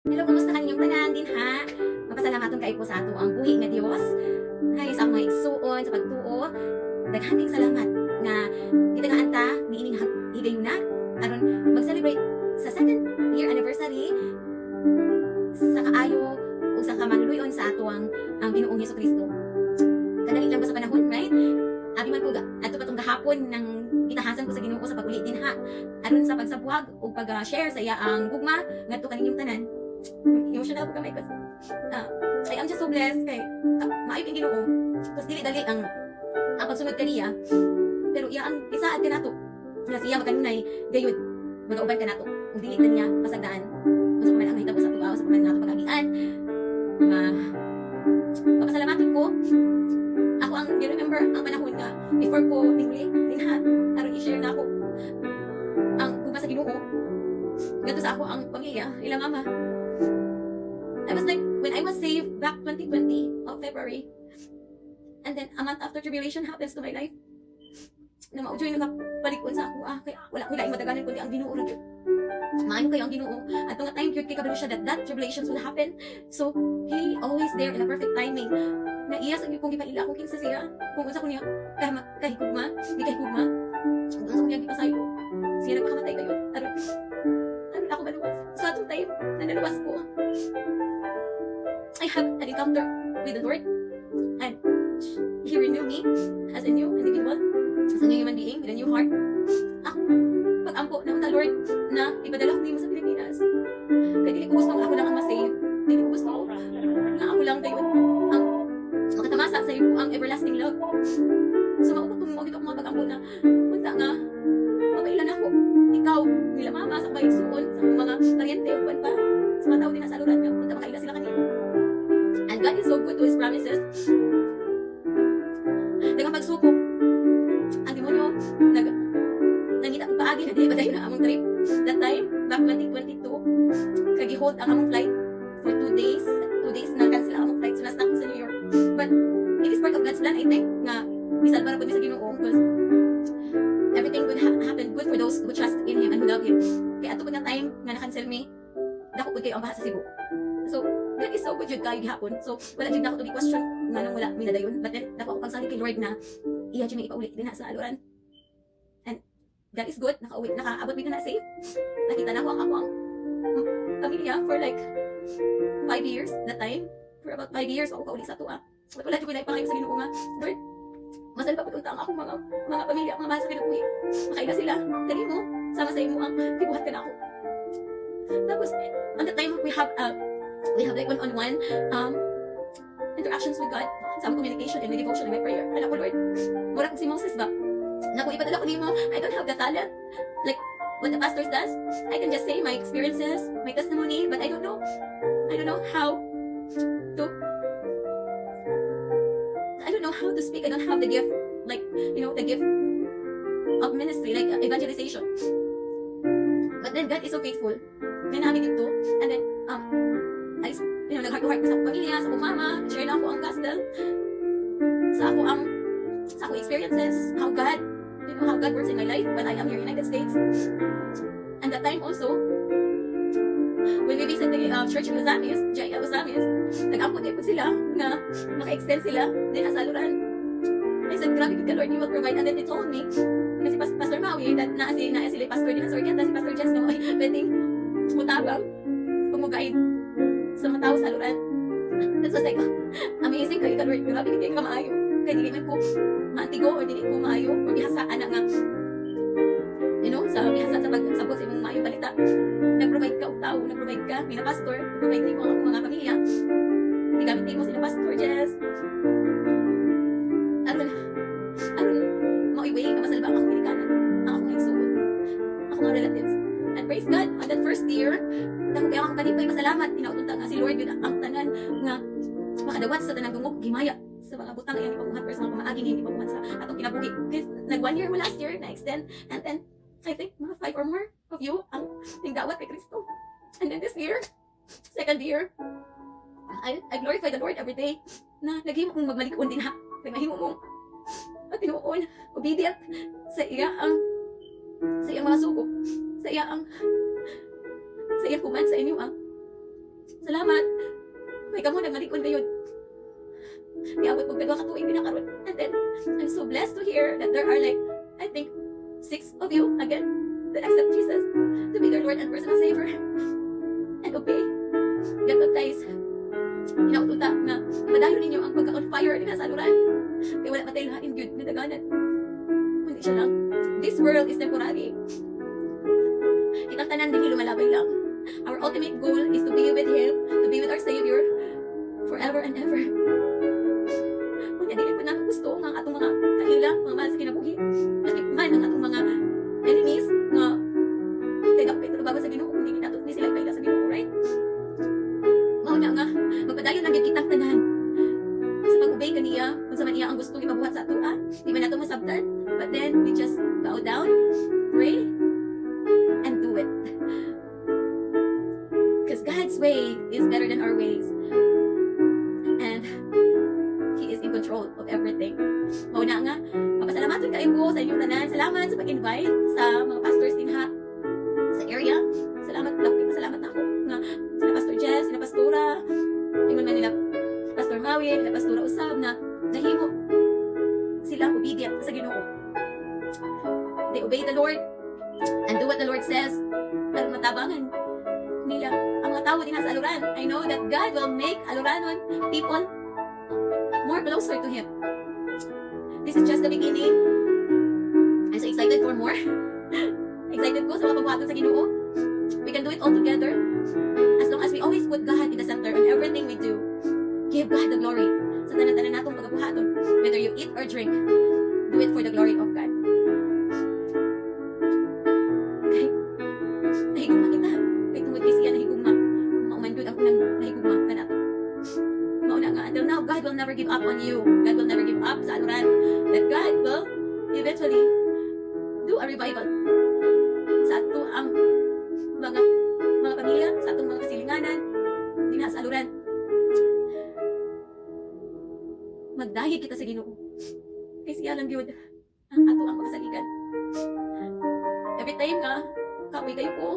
Hello, kumusta kaninyong tanan din ha? Mapasalamaton kay ko sa ato ang buhi nga Dios. Hay sa mga igsuon sa pagtuo. Daghang salamat nga gitagaan ta niining higayuna aron mag-celebrate sa second year anniversary sa kaayo ug sa kamanuluyon sa ato ang Ginoong Hesukristo. Kadali lang ba sa panahon, right? Abi man ko adto patong gahapon ng gitahasan ko sa Ginoo sa pag-uli din ha. Aron sa pagsabuhag ug pag-share sa iya ang gugma ngadto kaninyong tanan. Emotional ko kamay kasi I am just so blessed kay maayo kang Ginoo kasi dili dali ang pagsunod kaniya pero iya ang isaad ka nato nga siya makanunay gayud magauban ka nato ug dili ta niya pasagdaan unsa man ang mahitabo sa tuwa sa man nato pag-agian nga papasalamaton ko ako ang remember ang panahon nga before ko tingli dinha aron i-share na ako ang gugma sa Ginoo ngadto sa ako ang pamilya ilang mama. I was like, when I was saved back 2020 of February, and then a month after tribulation happens to my life, na maujoy nakapalikon sa ako, kaya wala ko laing mataganan kundi ang Ginoo ron yun. Maano kayo ang Ginoo? At nga time cute kay kabalo siya that tribulations will happen. So, He always there in a perfect timing. Na iya sa kung gipaila akong kinsa siya, kung unsa ko niya kahigugma, di kahigugma, kung unsa ko niya gipasayo, siya nagpakamatay kayo. Aron ako maluwas. So, atong time, na naluwas ko, I have an encounter with the Lord and He renewed me as a new individual, as a new human being with a new heart. Ako, pag-ampo na unta Lord na ipadala ko nimo sa Pilipinas. Kaya dili ko gusto ako lang ang masave. Dili ko gusto na ako lang kayo ang makatamasa sa iyo ang everlasting love. So mautot mo dito mga pag-ampo na unta nga mapailan ako. Ikaw, nila mama sa kaigsuon, sa mga pariente o pa sa mga tao din sa aluran nga unta makaila sila kanina. And God is so good to His promises. Dagang pagsubok, ang demonyo nangita kong paagi na di ba tayo na among trip. That time, back 2022, kagi-hold ang among flight for 2 days. 2 days na cancel ang among flight. So, na-stuck sa New York. But, it is part of God's plan, I think, nga bisalba na po niya sa Ginoo because everything would happen good for those who trust in Him and who love Him. Kaya ato po na time nga na-cancel me, dako po kayo ang baha sa Cebu. So, God is so good yun kayo gihapon. So, wala dyan ako to question nga nang wala minadayon. But then, dako ako pagsali kay Lord na iya dyan may ipauli din sa aluran. And God is good. Nakaabot dito na safe. Nakita na ako ang pamilya for like 5 years that time. For about 5 years ako kauli sa tuwa. But wala dyan ko na ipangayo sa Ginoo nga, Lord, masal pa punta ang akong mga pamilya, mga mahal sa kinabuhi. Makaila sila. Dali mo, sama sa imo ang tibuhat ka na ako. Tapos, on that time, we have like one-on-one interactions with God, some communication and devotion and my prayer. Alam ko, Lord, mura kong si Moses ba? Na kung ipadala ko nimo, I don't have the talent like what the pastors does. I can just say my experiences, my testimony, but I don't know how to speak. I don't have the gift, like, the gift of ministry, like evangelization. But then God is so faithful. May namin dito, and then nag-heart-to-heart ko sa akong pamilya, sa akong mama, share na ako ang gospel, sa akong experiences, how God works in my life when I am here in the United States. And that time also, when we visit the church in Ozamis, J.L. Ozamis, nag-ampun din po sila na maka-extend sila din sa aluran. I said, grabe ka Lord, you will provide. And then they told me, kasi Pastor Maui, that na sila pastor din sa Organda, si Pastor Jess na ay pwedeng mutabang, pumugaid sa mga tao sa aluran. That was like, amazing kayo ka Lord, grabe ka kayo maayo. Kaya dili man ko maantigo or dili ko maayo or bihasaan na nga, sa bihasa sa pagsabot sa imong maayong balita. Nag-provide ka og tao, nag-provide ka, mina pastor, nag-provide nimo ang mga pamilya. Tigamit mo sila Pastor Jess. Aron maiway nga masalba ang akong ginikanan, ang akong igsuon, ako mga relatives. And praise God, on that first year, dako kaya akong kanipay pasalamat, tinautunta nga si Lord yun ang tanan nga makadawat sa tanang dungog, gimaya sa mga butang yung ipamuhat, pero sa mga pamaaging yung ipamuhat sa atong kinabuhi. Because nag 1 year mo last year, na-extend, and then I think mga 5 or more of you ang tingdawat kay Kristo. And then this year, second year, I glorify the Lord every day na naghimo mong magmalikon din ha. Naghimo mong tinuon, obedient sa iyang mga suko, sa iyang kuman sa inyo Salamat. Kay kamo nagmalikon kayo. Niabot mo kadwa ka tuig pinakaroon. And then, I'm so blessed to hear that there are like, I think, 6 of you, again, that accept Jesus to be their Lord and personal Savior. And obey. Get baptized. Inaututa na madayon ninyo ang pagka-on fire din sa aluran. Kaya wala mataylain good na daganan. Hindi siya lang. This world is temporary. Kitang tanan din lumalabay lang. Our ultimate goal is to be with Him, to be with our Savior, forever and ever. Kung hindi po natin gusto ng atong mga kaila, mga mahal sa kinabuhi, nakip man ang atong mga enemies, nga kaya kapit ito bago sa Ginoo, kung hindi natin sila kaila sa Ginoo, right? Mauna nga, magpadayon lang yung kitang tanan. Sa pag-obey kaniya, kung sa man iya ang gustong ipabuhat sa atua, di man nato masabtan, but then we just bow down, pray, and do it. Because God's way is better than our ways. And He is in control of everything. Mauna nga, papasalamaton kayo ko sa inyong tanan. Salamat sa pag-invite sa mga pastors din ha, sa area. Salamat na ako nga sila Pastor Jess, sila Pastora, ingon man nila Pastor Mawi, nila Pastora Usab na nahimo silang obedient sa Ginoo. They obey the Lord and do what the Lord says. Para matabangan nila ang mga tao din sa aluran. I know that God will make aluranon people more closer to Him. This is just the beginning. I'm so excited for more. Excited ko sa mga pagbuhaton sa Ginoo. We can do it all together. As long as we always put God in the center on everything we do. Give God the glory. Sa tanan-tanan natong pagbuhaton. Whether you eat or drink, do it for the glory of God. Okay? Nahigugma kita. Kay tungod kay siya nahigugma. Maumandod ako ng nahigugma ka nato. Mauna nga. Until now, God will never give up on you. God will never give up sa aluran. That God will eventually do a revival sa ato ang mga pamilya, sa atong mga kasilinganan, din sa aluran. Magdahig kita sa Ginoo. Kay siya lang gyud ang ato ang makasaligan. Every time nga kapoy kayo ko,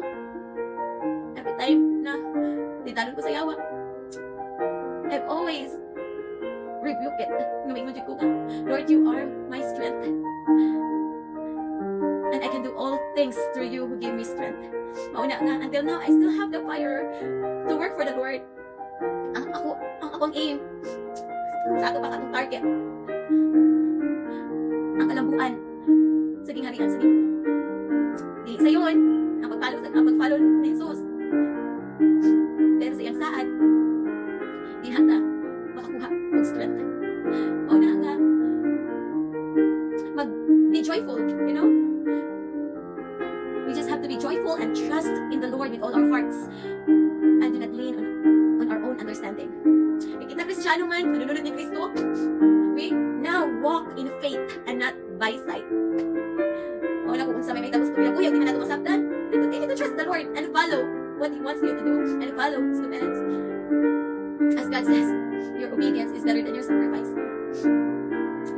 every time na ditalon ko sa yawa, I've always rebuke it. Ngayon ko ka, Lord, you are my strength. And I can do all things through you who give me strength. Mauna nga, until now, I still have the fire to work for the Lord. Ang akong aim, sa ato pa katong target, ang kalambuan sa gingharian sa Ginoo. Dili sa yun, ang pagpalo ni Jesus. Pero sa iyang saad, di hata makakuha ng strength. Mauna nga, be joyful, you know? We just have to be joyful and trust in the Lord with all our hearts and do not lean on our own understanding. Kita Kristiyano man, manunod ni Kristo, we now walk in faith and not by sight. O na kung sa may tapos ko pinaguyag, di man nato masabtan, then continue to trust the Lord and follow what He wants you to do and follow His commands. As God says, your obedience is better than your sacrifice.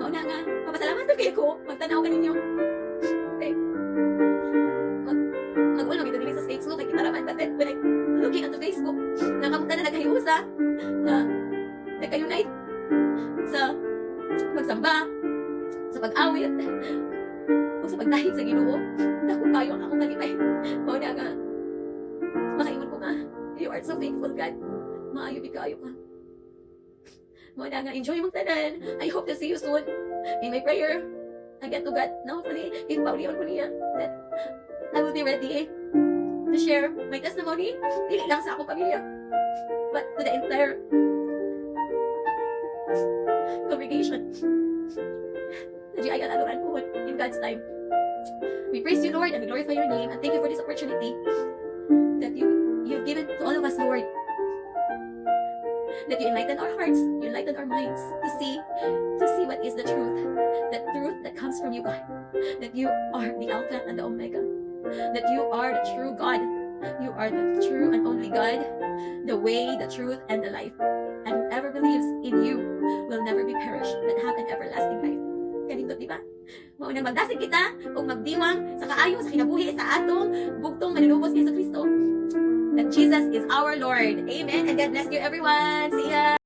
Mauna nga, papasalamat na kayo ko, magtanaw ka ninyo. Okay? Mag-ulang ito din sa Facebook, kay kitaraman, but then when I looking at the Facebook, nakamunta na naghahiusa, na nagka-unite sa pagsamba, sa pag-awit, o sa pagdahig sa Ginoo. Naku kayo ang akong kalipay. Mauna nga, makaingon ko nga, you are so faithful, God. Maayo kayo ka. Mauna nga, enjoy mong tanan. I hope to see you soon. In my prayer, I get to God. Now, hopefully, if paulihan ko niya, that I will be ready to share my testimony. Dili lang sa akong pamilya, but to the entire congregation. Najiayan aluran ko in God's time. We praise you, Lord, and we glorify your name, and thank you for this opportunity that you've given to all of us, Lord. That you enlighten our hearts, you enlighten our minds to see what is the truth that comes from you, God. That you are the Alpha and the Omega. That you are the true God. You are the true and only God, the way, the truth, and the life. And whoever believes in you will never be perished, but have an everlasting life. Kanindot, di ba? Maunang magdasig kita o magdiwang sa kaayo sa kinabuhi sa atong bugtong manunubos ni Kristo. That Jesus is our Lord. Amen. And God bless you everyone. See ya.